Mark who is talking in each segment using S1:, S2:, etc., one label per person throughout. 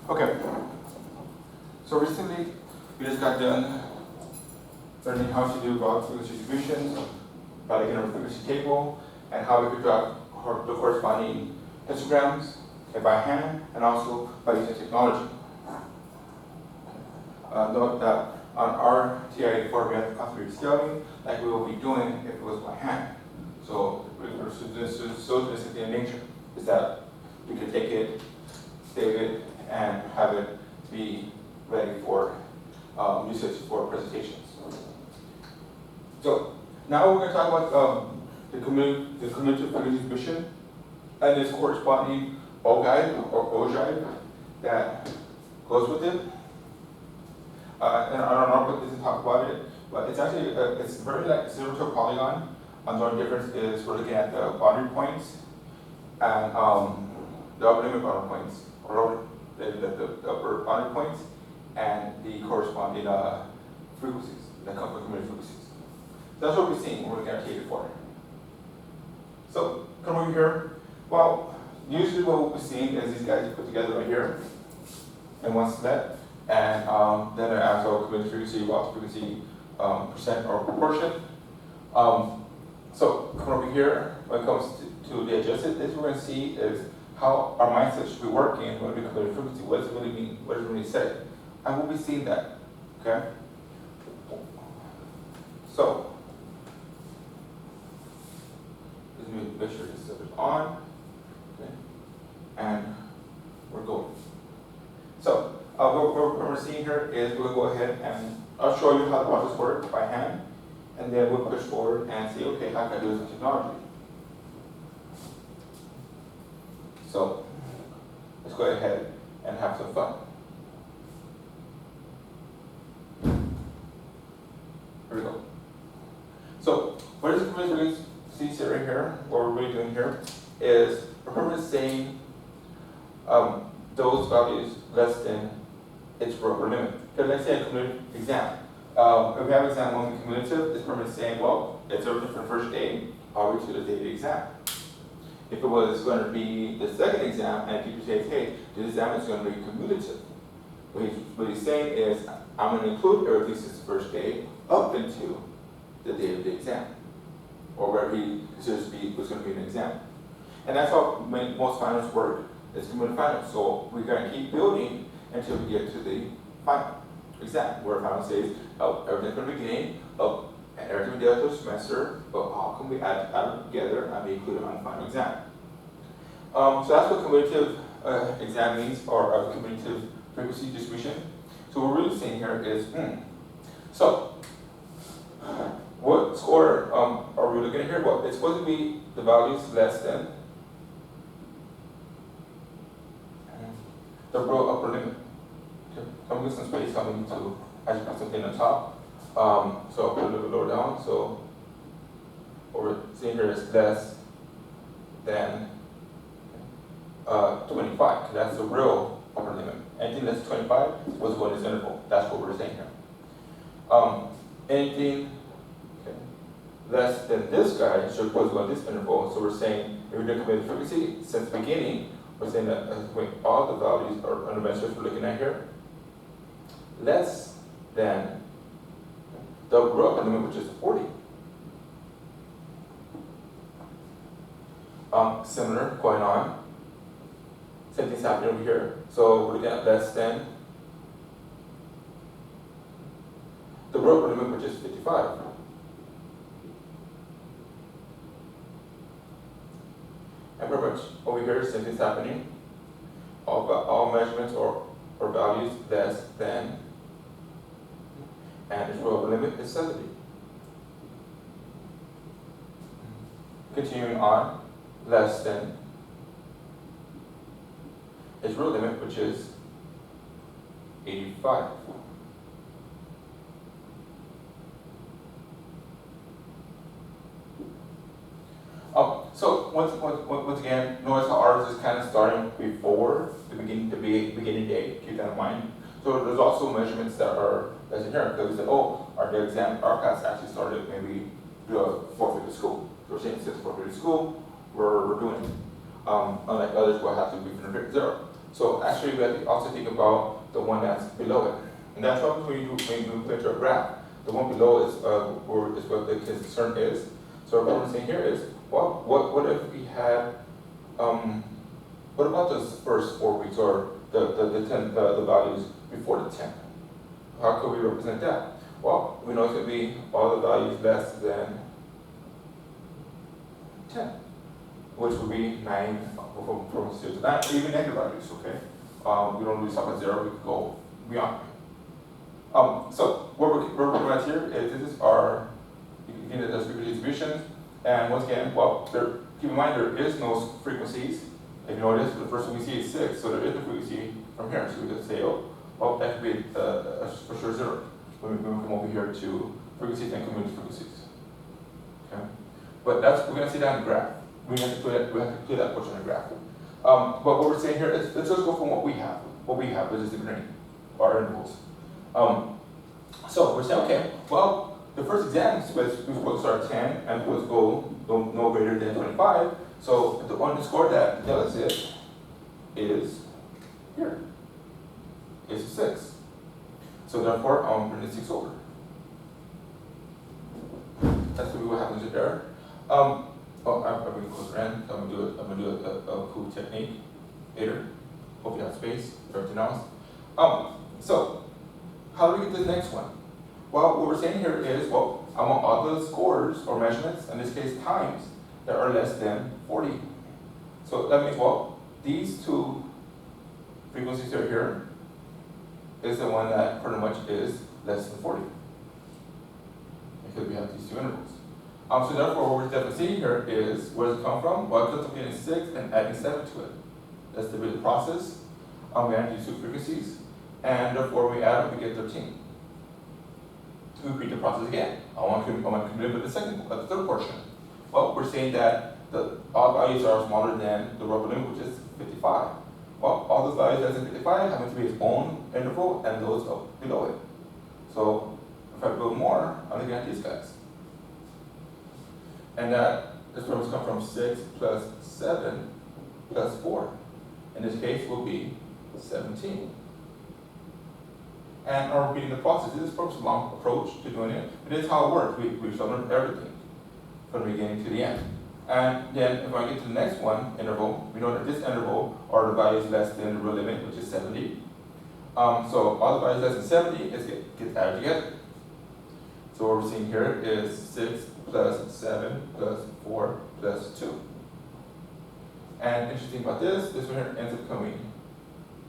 S1: Okay, so recently we just got done learning how to do log frequency distributions by looking at a frequency table and how we could draw the corresponding histograms by hand and also by using technology. Note that on our TI-84 we have to constantly scaling like we will be doing if it was by hand. So this is so specific in nature is that we could take it, save it, and have it be ready for usage for presentations. So now we're going to talk about the cumulative frequency distribution and its corresponding ogive that goes with it. And I don't know what this is talk about it, but it's actually it's very like zero to a polygon. The only difference is we're looking at the boundary points and the upper limit boundary points, or the upper boundary points, and the corresponding frequencies that come from cumulative frequencies. So that's what we're seeing when we're looking at TI-84. So come over here. Well, usually what we're seeing is these guys put together right here in one set, and then an actual cumulative frequency, loss frequency, percent or proportion. So come over here, when it comes to the adjusted, this we're going to see is how our mindset should be working when we do cumulative frequency. What does it really mean? What does it really say? And we'll be seeing that, okay? So, let me make sure this is on, okay? And we're going. So, what we're seeing here is we'll go ahead and I'll show you how the process works by hand, and then we'll push forward and see, okay, how can I do this with technology? So, let's go ahead and have some fun. Here we go. So, what is the cumulative frequency right here? What we're really doing here is we're saying those values less than its upper limit. Okay, let's say a cumulative exam. If we have exam 1 cumulative, it's permanent saying, well, it's over from the first day all the way to the day of the exam. If it was going to be the second exam and teacher says, hey, this exam is going to be cumulative, what he's saying is, I'm going to include everything since the first day up into the day of the exam, or wherever he considers was going to be an exam. And that's how most finals work. It's cumulative finals. So we're going to keep building until we get to the final exam, where final says, oh, everything's from the beginning, and everything we did through the semester, but how can we add them together and be included on the final exam? So that's what cumulative exam means, or cumulative frequency distribution. So what we're really saying here is, so what score are we looking at here? Well, it's supposed to be the values less than the row upper limit. Okay. I'm losing some space, so I need to actually put something on top. So I'll put a little bit lower down. So what we're seeing here is less than 25, because that's the real upper limit. Anything that's 25 is supposed to go in this interval. That's what we're saying here. Anything less than this guy should supposed to go in this interval. So we're saying if we're doing cumulative frequency since the beginning, we're saying that all the values or the measures we're looking at here less than the upper limit, which is 40. Similar going on. Same thing's happening over here. So we're looking at less than the upper limit, which is 55. And pretty much over here, same thing's happening. All measurements or values less than, and its upper limit is 70. Continuing on, less than its real limit, which is 85. So once again, notice how ours is kind of starting before the beginning day. Keep that in mind. So there's also measurements that's in here, because we said, oh, our class actually started maybe the fourth week of school. So we're saying since fourth week of school, we're doing it. Unlike others, we'll have to be from 0. So actually, we have to also think about the one that's below it. And that's what when you put into a graph. The one below is what the concern is. So what I'm saying here is, well, what if we had, what about those first 4 weeks or the values before the 10? How could we represent that? Well, we know it's going to be all the values less than 10, which would be 9 from 0 to 9, or even negative values, okay? We don't really stop at 0, we could go beyond. So what we're looking at here is this is our, you can the frequency distributions, and once again, well, keep in mind there is no frequencies. If you notice, the first one we see is 6, so there is no frequency from here. So we could say, oh, well, that could be for sure 0 when we come over here to frequencies and cumulative frequencies. Okay, but we're going to see that in the graph. We have to put that portion in the graph. But what we're saying here is let's just go from what we have, which is the green, our intervals. So we're saying, okay, well, the first exam was supposed to start 10 and supposed to go no greater than 25. So the underscore that tells it is here. It's a 6. So therefore, I'm bringing the 6 over. That's what happens there. I'm going to close the end. I'm gonna do a cool technique later. Hope you have space for everything else. So how do we get to the next one? Well, what we're saying here is, well, I want all the scores or measurements, in this case times, that are less than 40. So that means, well, these 2 frequencies that are here is the one that pretty much is less than 40. Because we have these 2 intervals. So therefore, what we're definitely seeing here is, where does it come from? Well, it comes from getting 6 and adding 7 to it. That's the bit process. We add these 2 frequencies, and therefore we add up, we get 13. To repeat the process again. I want to commit with the third portion. Well, we're saying that all values are smaller than the rubber limit, which is 55. Well, all those values less than 55 happen to be its own interval, and those up below it. So if I build more, I'm looking at these guys. And this terms come from 6 plus 7 plus 4. In this case, will be 17. And I'm repeating the process. This is a long approach to doing it. But this is how it works. We've learned everything from the beginning to the end. And then if I get to the next one, interval, we know that this interval are the values less than the real limit, which is 70. So all the values less than 70 get added together. So what we're seeing here is 6 plus 7 plus 4 plus 2. And interesting about this one here ends up becoming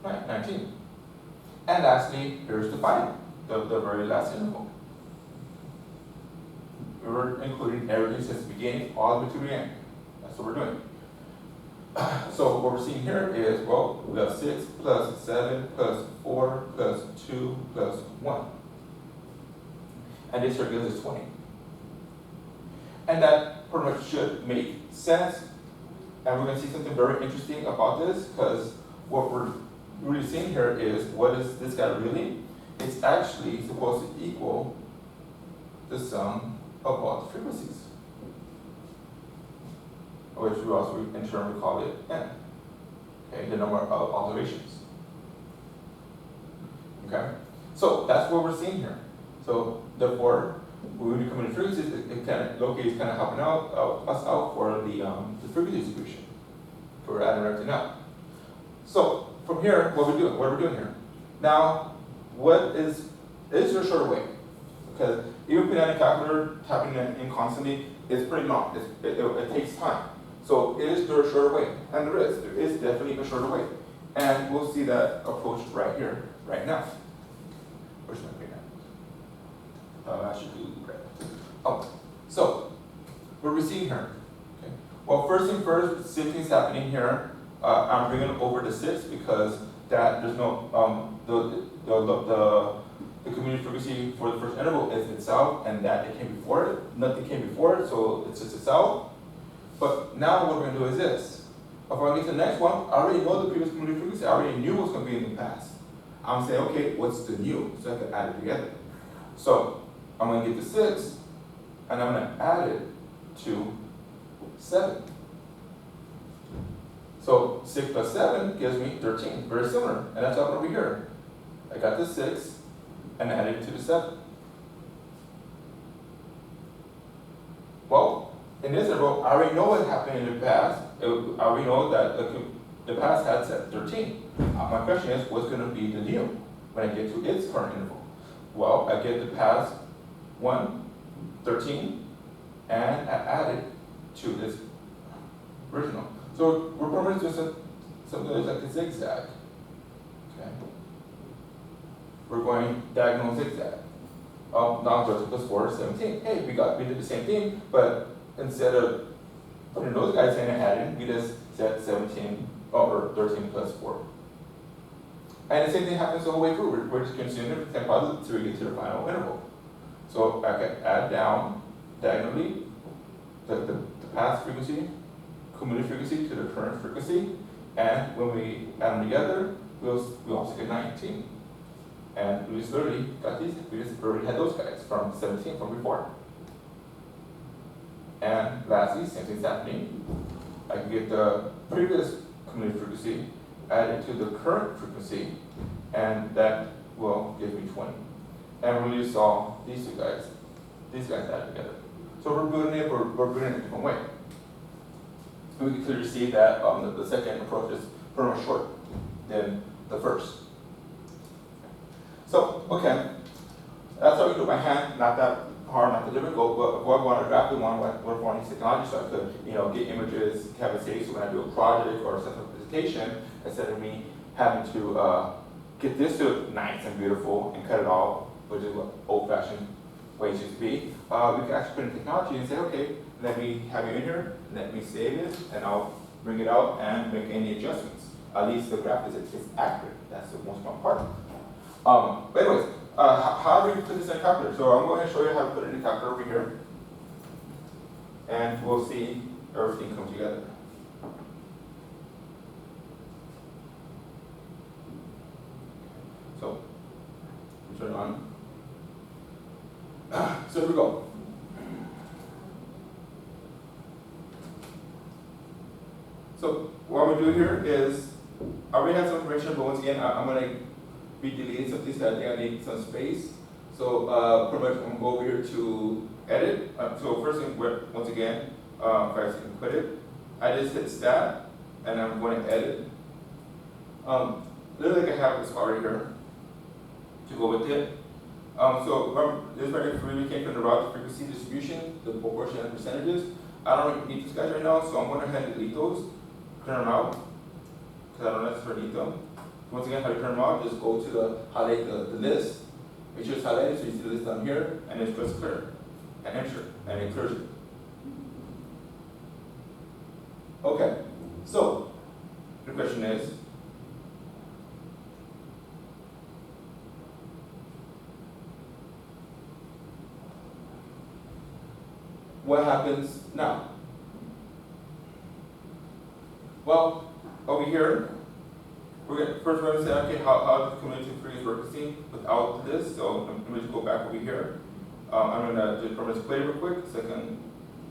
S1: 19. And lastly, here's the final, the very last interval. We're including everything since the beginning all the way to the end. That's what we're doing. So what we're seeing here is, well, we have 6 plus 7 plus 4 plus 2 plus 1. And this here gives us 20. And that pretty much should make sense. And we're going to see something very interesting about this, because what we're really seeing here is, what is this guy really? It's actually supposed to equal the sum of all the frequencies, which we also in turn we call it n. Okay, the number of observations. Okay, so that's what we're seeing here. So therefore, when we come into frequencies, it kind of locates kind of helping us out for the frequency distribution for adding everything up. So from here, what are we doing here? Now, is there a shorter way? Because even putting out a calculator, typing it in constantly, it's pretty long. It takes time. So is there a shorter way? And there is. There is definitely a shorter way. And we'll see that approach right here, right now. Where's my green at? I should do red. Oh, so what are we seeing here? Okay. Well, first thing first, same thing's happening here. I'm bringing over the 6 because that there's no the community frequency for the first interval is itself, and that it came before it. Nothing came before it, so it's just itself. But now what we're going to do is this. If I get to the next one, I already know the previous community frequency. I already knew what's going to be in the past. I'm saying, okay, what's the new? So I can add it together. So I'm going to get the 6, and I'm going to add it to 7. So 6 plus 7 gives me 13, very similar, and that's up over here. I got the 6 and added it to the 7. Well, in this interval, I already know what happened in the past. I already know that the past had set 13. My question is, what's going to be the new when I get to its current interval? Well, I get the past 1, 13, and I add it to this original. So we're probably just something that's like a zigzag. Okay. We're going diagonal zigzag. Now 13 plus 4 is 17. Hey, we did the same thing, but instead of putting those guys in and adding, we just set 17 or 13 plus 4. And the same thing happens the whole way through. We're just consuming it for 10 positives until we get to the final interval. So I can add down diagonally the past frequency, cumulative frequency to the current frequency, and when we add them together, we also get 19. And we just literally got these, we just already had those guys from 17 from before. And lastly, same thing's happening. I can get the previous cumulative frequency added to the current frequency, and that will give me 20. And we just saw these guys added together. So we're building it a different way. So we can clearly see that the second approach is pretty much shorter than the first. So, okay, that's how we do it by hand, not that hard, not that difficult, but if I want to graph, we want to use technology so I could, get images, have it saved, so when I do a project or a central presentation, instead of me having to get this to look nice and beautiful and cut it all, which is what old-fashioned ways used to be, we can actually put in technology and say, okay, let me have you in here, let me save it, and I'll bring it out and make any adjustments. At least the graph is accurate. That's the most important part. But anyways, how do we put this in a calculator? So I'm going to show you how to put it in a calculator over here. And we'll see everything come together. So, turn it on. So here we go. So what we do here is, I already have some information, but once again, I'm going to be deleting some things that I think I need some space. So pretty much I'm going to go over here to edit. So first thing, once again, if I can quit it, I just hit stat, and I'm going to edit. Literally, I have this already here to go with it. So remember, this right here came from the route frequency distribution, the proportion and percentages. I don't need these guys right now, so I'm going to go ahead and delete those, turn them out, because I don't necessarily need them. Once again, how to turn them out, just go to the highlight the list, make sure it's highlighted so you see the list down here, and then press clear, and enter, and it clears it. Okay, so the question is, what happens now? Well, over here, we're going to say, okay, how does cumulative frequency without this? So I'm going to go back over here. I'm going to just split it real quick so I can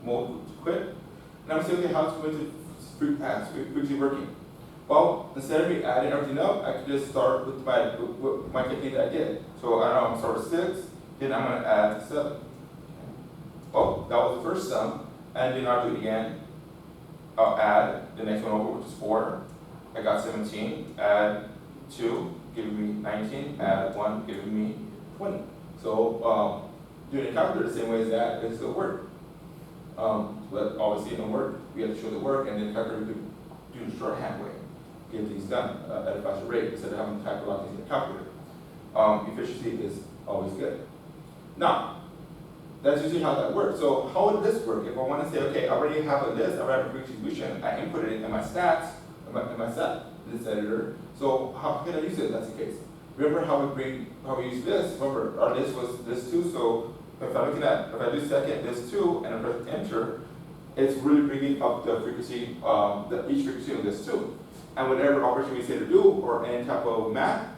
S1: mode to quit. And I'm going to say, okay, how's cumulative frequency working? Well, instead of me adding everything up, I could just start with my technique that I did. So I don't know, I'm going to start with 6, then I'm going to add 7. Well, that was the first sum, and then I'll do it again. I'll add the next one over, which is 4. I got 17, add 2, giving me 19, add 1, giving me 20. So doing a calculator the same way as that, it still work. But obviously it don't work. We have to show the work, and then calculator we could do the shorthand way, get these done at a faster rate instead of having to type a lot of things in the calculator. Efficiency is always good. Now, that's usually how that works. So how would this work? If I want to say, okay, I already have a list, I already have a distribution, I input it in my stats, in my stat list editor. So how can I use it if that's the case? Remember how we use this? Remember our list was this 2, so if I do second this 2 and I press enter, it's really bringing up the frequency, each frequency of this 2. And whatever operation we say to do, or any type of math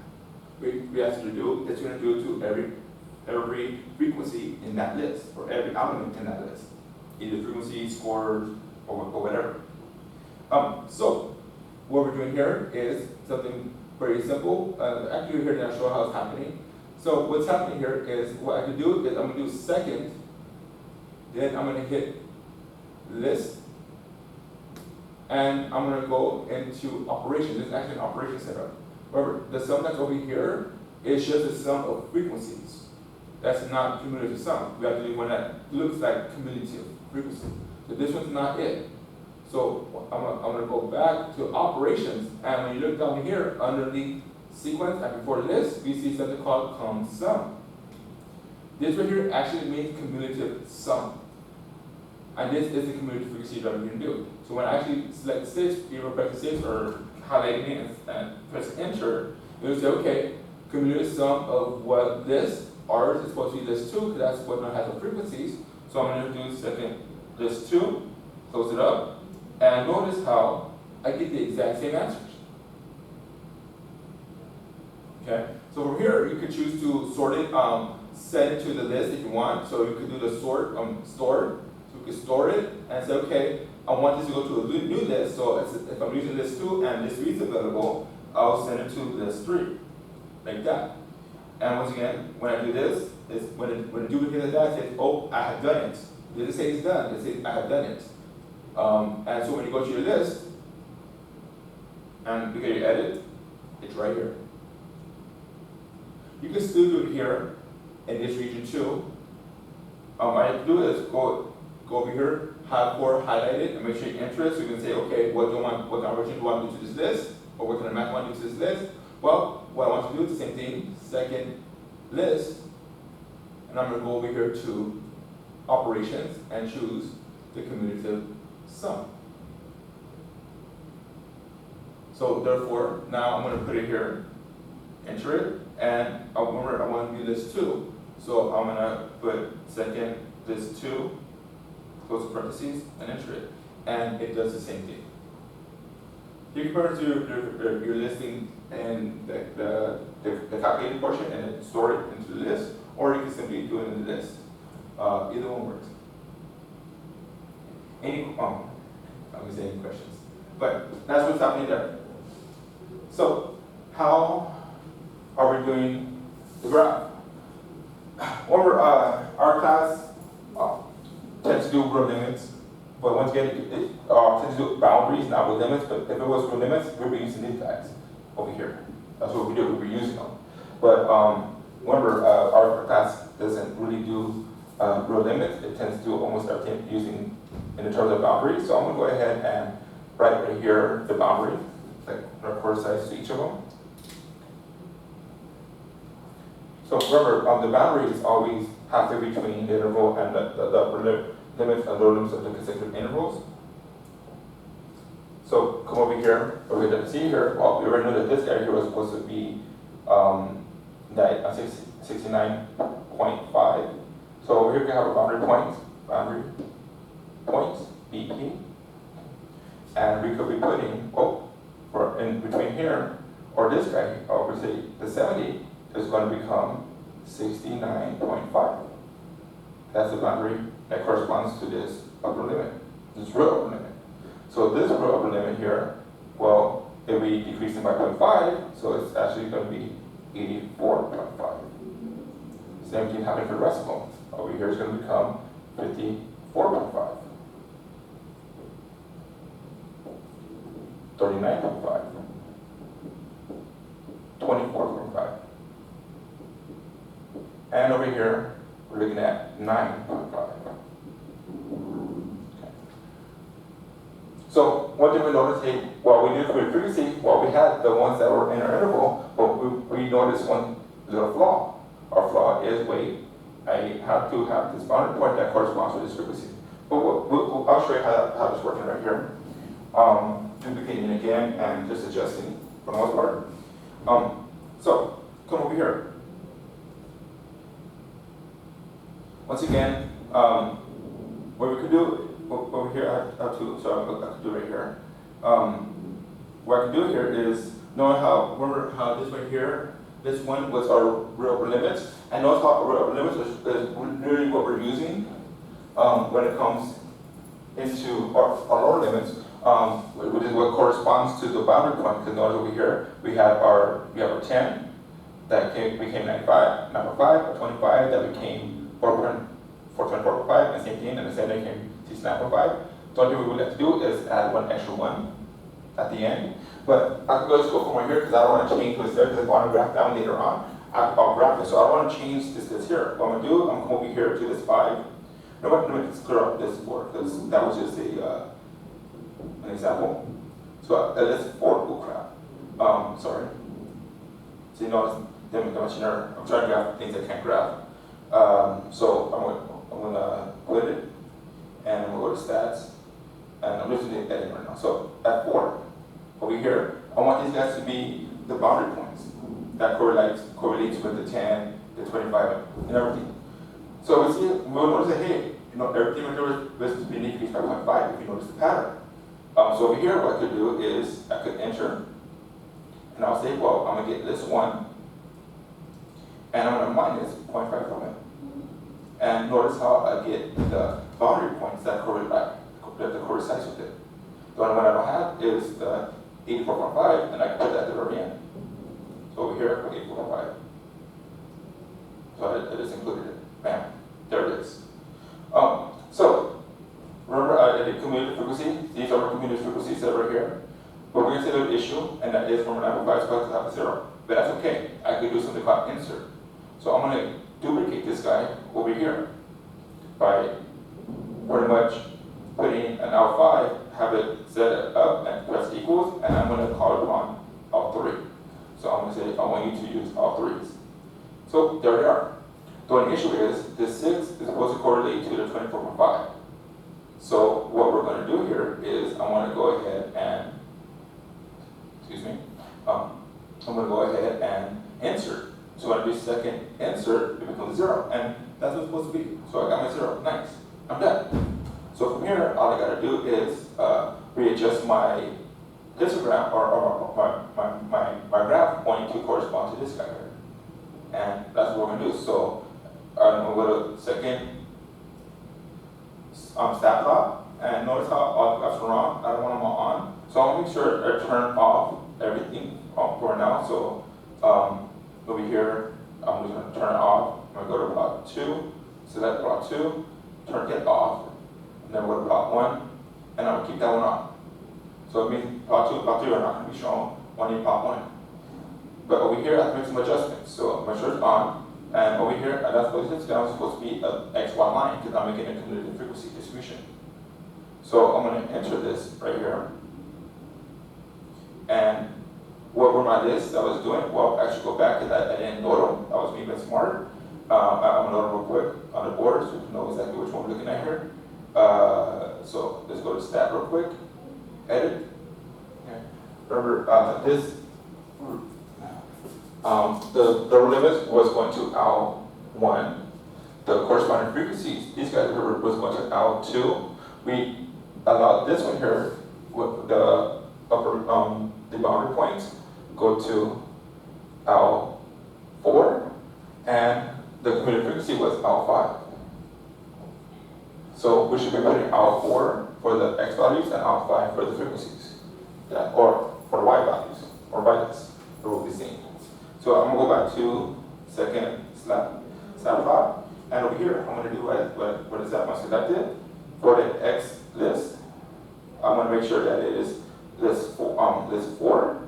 S1: we ask you to do, it's going to do it to every frequency in that list, or every element in that list, either frequency, scores, or whatever. So what we're doing here is something very simple. Actually, here now show how it's happening. So what's happening here is what I can do is I'm going to do second, then I'm going to hit list, and I'm going to go into operations. This is actually an operation setup. Remember, the sum that's over here is just the sum of frequencies. That's not cumulative sum. We have to do one that looks like cumulative frequency. So this one's not it. So I'm going to go back to operations, and when you look down here underneath sequence and before list, we see something called cum sum. This right here actually means cumulative sum. And this is the cumulative frequency that we're going to do. So when I actually select 6, either press 6 or highlight it and press enter, it will say, okay, cumulative sum of what this, ours is supposed to be this 2, because that's what has the frequencies. So I'm going to do second list 2, close it up, and notice how I get the exact same answers. Okay, so from here you could choose to sort it, send it to the list if you want. So you could do the sort, store. So you could store it and say, okay, I want this to go to a new list. So if I'm using list 2 and list 3 is available, I'll send it to list 3, like that. And once again, when I do this, when it duplicates that, it says, oh, I have done it. It doesn't say it's done, it says I have done it. And so when you go to your list, and look at your edit, it's right here. You can still do it here in this region too. What I do is go over here, have 4 highlighted, and make sure you enter it. So you can say, okay, what kind of version do I want to do to this list, or what kind of math do I want to do to this list? Well, what I want to do is the same thing, second list, and I'm going to go over here to operations and choose the cumulative sum. So therefore, now I'm going to put it here, enter it, and remember I want to do list 2. So I'm going to put second list 2, close parentheses, and enter it. And it does the same thing. You can put your listing in the calculated portion and then store it into the list, or you can simply do it in the list. Either one works. Any questions? But that's what's happening there. So how are we doing the graph? Over our class tends to do row limits, but once again, it tends to do boundaries, not row limits. But if it was row limits, we'd be using these guys over here. That's what we do. We'd be using them. But remember, our class doesn't really do row limits. It tends to do almost everything using in the terms of boundaries. So I'm going to go ahead and write right here the boundary, like corresponding to each of them. So remember, the boundaries always have to be between the interval and the upper limits and lower limits of the consecutive intervals. So come over here, what we're going to see here, well, we already know that this guy here was supposed to be 69.5. So over here we have a boundary points, BP. And we could be putting, for in between here, or this guy, or we say the 70, is going to become 69.5. That's the boundary that corresponds to this upper limit, this real upper limit. So this real upper limit here, well, if we decrease it by 0.5, so it's actually going to be 84.5. Same thing happening for the rest of them. Over here is going to become 54.5. 39.5. 24.5. And over here, we're looking at 9.5. Okay. So one thing we noticed, hey, while we did for frequency, while we had the ones that were in our interval, but we noticed one little flaw. Our flaw is, wait, I have to have this boundary point that corresponds with this frequency. But I'll show you how this is working right here. Duplicating again and just adjusting for the most part. So come over here. Once again, what we could do over here, I could do right here. What I can do here is remember how this right here, this one was our real upper limits, and notice how our real upper limits is really what we're using when it comes into our lower limits. which is what corresponds to the boundary point, because notice over here, we have our 10, that became 95, number 5, or 25, that became 424.5, and same thing, and the 7 became 69.5. The only thing we would have to do is add one extra 1 at the end. But I can go to go from here, because I don't want to change what's there, because if I want to graph down later on, I'll graph it. So I don't want to change this here. What I'm going to do, I'm going to come over here to this 5. No, let me just clear up this 4, because that was just an example. So this 4, oh crap. Sorry. So you notice, I'm trying to graph things I can't graph. So I'm gonna put it, and I'm gonna go to stats, and I'm just doing editing right now. So at 4, over here, I want these guys to be the boundary points that correlates with the 10, the 25, and everything. So we'll notice that, hey, everything right there is beneath 5.5 if you notice the pattern. So over here, what I could do is I could enter, and I'll say, well, I'm gonna get this 1, and I'm gonna minus 0.5 from it. And notice how I get the boundary points that coincide with it. The only one I don't have is the 84.5, and I can put that at the very end. So over here, I put 84.5. So I just included it. Bam. There it is. So remember I did cumulative frequency. These are cumulative frequencies that are right here. But we're going to say there's an issue, and that is from an amplifier to have a 0. But that's okay. I could do something called insert. So I'm going to duplicate this guy over here by pretty much putting an L5, have it set it up and press equals, and I'm going to call upon all 3. So I'm going to say I want you to use all 3s. So there they are. The only issue is this 6 is supposed to correlate to the 24.5. So what we're going to do here is I want to go ahead and, I'm going to go ahead and insert. So when I do second insert, it becomes 0, and that's what it's supposed to be. So I got my 0, nice, I'm done. So from here, all I got to do is readjust my histogram or my graph point to correspond to this guy here, and that's what we're going to do. So I'm going to go to second stat plot, and notice how all the graphs are on. I don't want them all on, so I'll make sure I turn off everything for now. So over here, I'm just going to turn it off. I'm going to go to plot 2, select plot 2, turn it off, and then go to plot 1, and I'm going to keep that one on. So it means plot 2 and plot 3 are not going to be shown, only plot 1. But over here, I have to make some adjustments. So my shirt on, and over here, that's what it's supposed to be an XY line, because I'm making a cumulative frequency distribution. So I'm going to enter this right here. And what were my lists I was doing? Well, actually go back to that. I didn't know them. I was being smart. I'm going to note them real quick on the board so you can know exactly which one we're looking at here. So let's go to stat real quick. Edit. Okay. Remember this. The limit was going to L1. The corresponding frequencies, these guys was going to L2. We allowed this one here with the upper the boundary points go to L4, and the cumulative frequency was L5. So we should be putting L4 for the X values and L5 for the frequencies, or for the Y values, or values, it will be seen. So I'm going to go back to second snapshot, and over here I'm going to do what is that one selected for the X list. I'm going to make sure that it is list 4.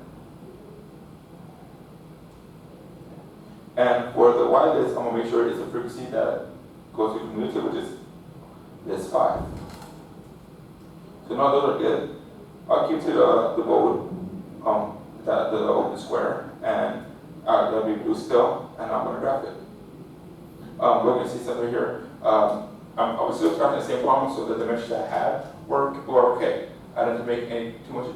S1: And for the Y list, I'm going to make sure it's a frequency that goes to cumulative, which is list 5. So now those are good. I'll keep to the bold, the open square, and let me do still, and I'm going to graph it. We're going to see something here. I was still tracking the same problem, so the dimensions I had were okay. I didn't make any too much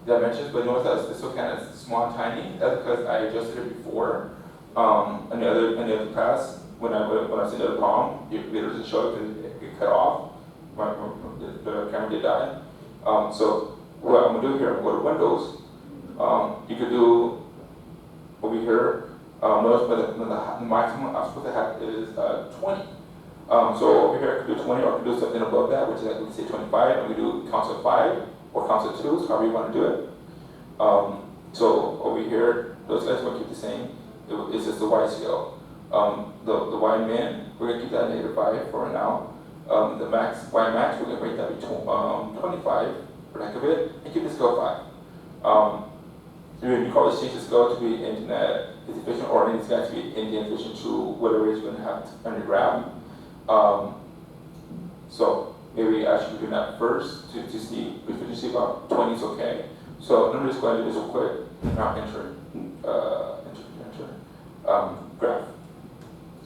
S1: dimensions, but notice that it's still kind of small and tiny. That's because I adjusted it before. In the other class, when I seen the other problem, it doesn't show it because it cut off. The camera did die. So what I'm going to do here, I'm going to go to Windows. You could do over here. Notice the maximum I'm supposed to have is 20. So over here I could do 20 or I could do something above that, which is like we can say 25, and we do counts of 5 or counts of 2, so however you want to do it. So over here, those guys will keep the same. It's just the Y scale. The Y min, we're going to keep that at -5 for right now. The max, Y max, we're going to break that to 25 for the heck of it, and keep the scale 5. You probably change the scale to be internet efficient, or it needs to be Indian efficient to whatever it's going to have on your graph. So maybe I should do that first to see if we see about 20 is okay. So let me just go ahead and do this real quick. Now enter graph.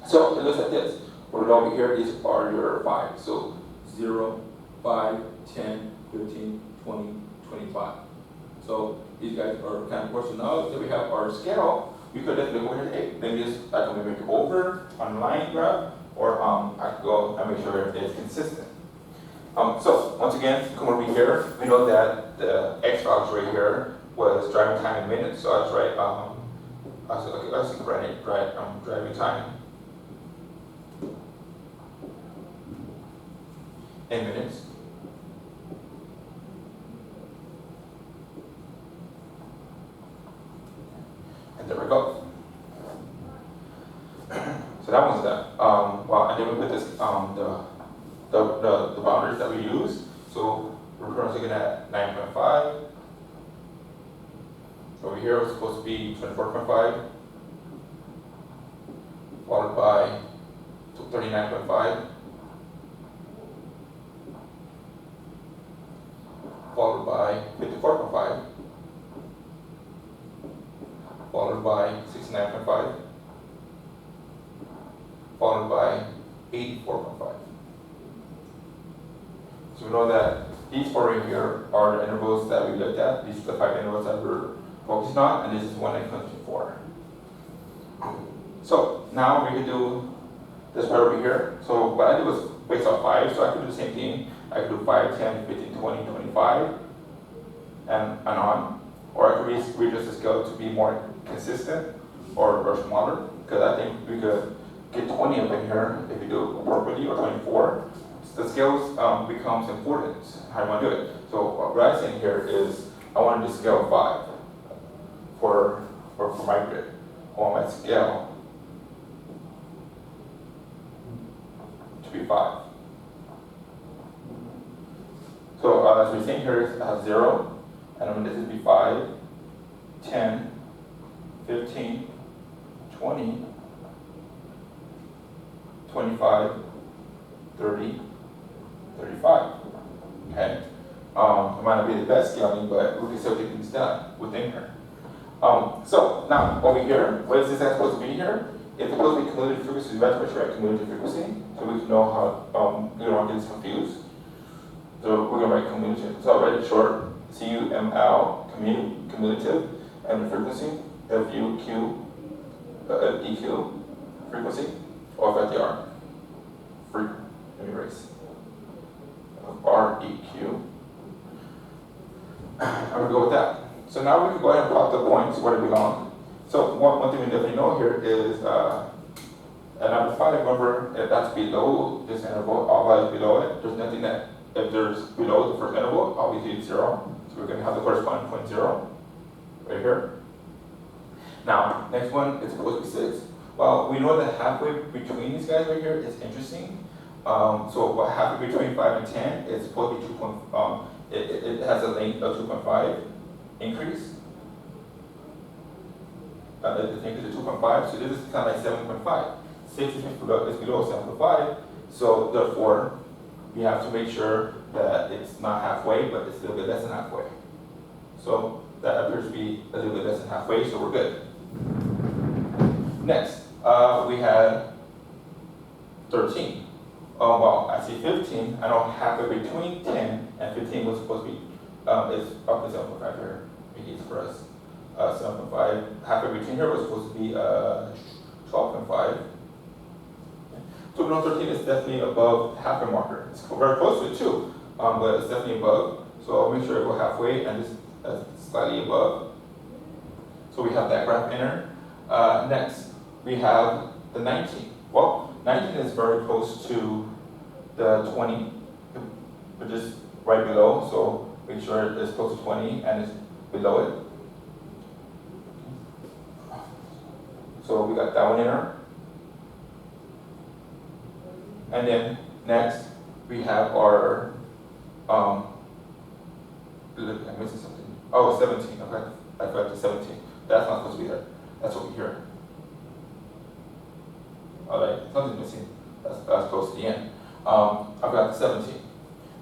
S1: So it looks like this. What it over here is are your 5. So 0, 5, 10, 15, 20, 25. So these guys are kind of important. So now that we have our scale, we could definitely go ahead and then just I can make it over on the line graph, or I could go and make sure it's consistent. So once again, come over here. We know that the X values right here was driving time in minutes. So let's write let's write it driving time in minutes. And there we go. So that one's done. Well, and then we put this the boundaries that we use. So we're currently looking at 9.5. Over here it's supposed to be 24.5, followed by 39.5, followed by 54.5, followed by 69.5, followed by 84.5. So we know that these 4 right here are the intervals that we looked at. These are the 5 intervals that we're focused on, and this is one that comes to 4. So now we can do this part over here. So what I did was based on 5, so I could do the same thing. I could do 5, 10, 15, 20, 25, and on. Or I could readjust the scale to be more consistent or smaller, because I think we could get 20 up in here if you do it appropriately, or 24. The scales becomes important, how you want to do it. So what I'm saying here is I want to do scale 5 for my grid. I want my scale to be 5. So as we're saying here is I have 0, and I want this to be 5, 10, 15, 20, 25, 30, 35. Okay? It might not be the best scaling, but we can still get things done within here. So now over here, what is this supposed to be here? It's supposed to be cumulative frequency. We have to make sure cumulative frequency, so we can know how we don't get this confused. So we're gonna write cumulative. So I'll write it short. CUML, cumulative, and the frequency. FUQ, EQ, frequency. Or if I the R. Let me erase. REQ. I'm gonna go with that. So now we can go ahead and plot the points where they belong. So one thing we definitely know here is a number 5 number, if that's below this interval, all values below it. There's nothing that, if there's below the first interval, obviously it's 0. So we're gonna have the corresponding point 0 right here. Now, next one is supposed to be 6. Well, we know that halfway between these guys right here is interesting. So what halfway between 5 and 10 is supposed to be 2. It has a length of 2.5 increase. The thing is 2.5, so this is kind of like 7.5. 6 is below 7.5, so therefore we have to make sure that it's not halfway, but it's a little bit less than halfway. So that appears to be a little bit less than halfway, so we're good. Next, we had 13. Well, I see 15. I know halfway between 10 and 15 was supposed to be, is up to 7.5 here. Maybe it's for us. 7.5. Halfway between here was supposed to be 12.5. So we know 13 is definitely above the halfway marker. It's very close to it too, but it's definitely above. So I'll make sure I go halfway and just slightly above. So we have that graph in there. Next, we have the 19. Well, 19 is very close to the 20, which is right below, so make sure it's close to 20 and it's below it. So we got that one in there. And then next we have our, look, I'm missing something. Oh, 17, okay. I forgot the 17. That's not supposed to be there. That's over here. All right, something's missing. That's close to the end. I've got the 17.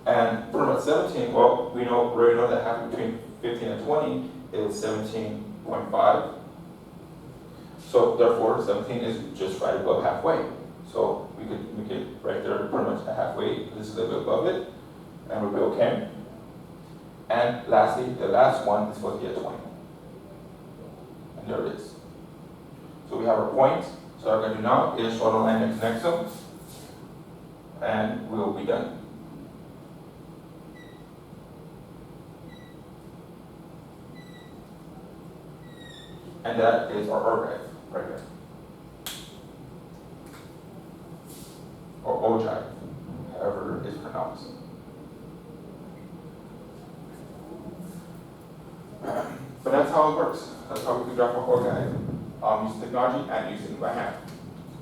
S1: And for about 17, well, we already know that half between 15 and 20 is 17.5. So therefore, 17 is just right above halfway. So we could right there pretty much halfway. This is a little bit above it, and we'll be okay. And lastly, the last one is supposed to be at 20. And there it is. So we have our point. So what we're going to do now is draw the line that connects them, and we'll be done. And that is our ogive right here. Or ogive, however it is pronounced. But that's how it works. That's how we can draw our ogive using technology and using it by hand.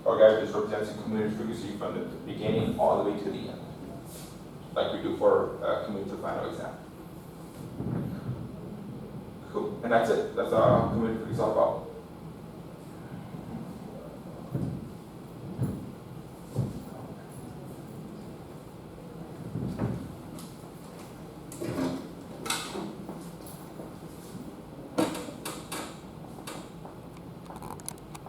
S1: Ogive just represents the cumulative frequency from the beginning all the way to the end, like we do for cumulative final exam. Cool, and that's it. That's cumulative frequency all about.